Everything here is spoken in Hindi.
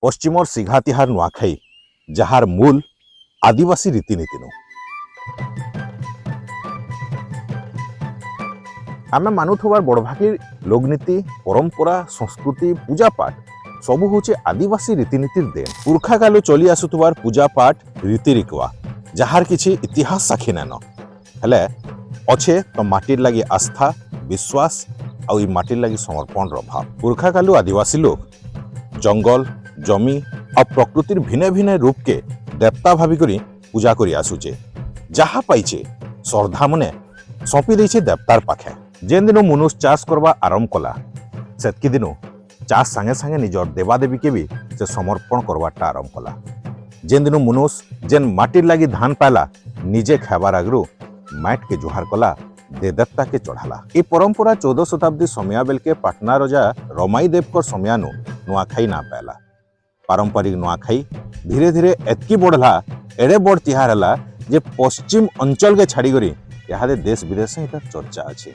पश्चिमर सिघा तिहार नुआखाई जहार मूल आदिवासी रीतिनीति नु आमे मानुथबार बड़भागी लोकनीति परंपरा संस्कृति पूजा पाठ सबू हूँ आदिवासी रीतिनीतिर देन पुरखा कालु चली आसुथबार पूजा पाठ रीति रिकवा जहार किछि इतिहास साक्षी नान हेले अच्छे तो माटिर लगी आस्था विश्वास आउ ई माटिर लगी समर्पण भाव पुरखा कालु आदिवासी लोग जंगल जमी और प्रकृतिर भिन्न भिन्न रूप के देवता भावी करी पूजा करी आसुचे जहा पाइचे श्रद्धा मने सौंपी देइछे देवतार पाखे जेन दिनो मनुष्य चाष करवा आरंभ कला सेतकी दिनो चाष संगे संगे निजर देवादेवी के भी से समर्पण करवाटा आरंभ कला जेन दिनो मनुष्य जेन माटिर लगी धान पाला निजे खाबार आगरू माट के जुहार कला दे देवता के चढ़ाला ये परंपरा 14 शताब्दी समया बेल के पाटना राजा रमाई देव कर समयानु नुआखाई ना पाला पारंपरिक नुआखाई धीरे धीरे एतकी बढ़ला एड़े बड़ तिहार हला जे पश्चिम अंचल के छाड़ी करी यहाँ देश विदेश चर्चा अच्छे।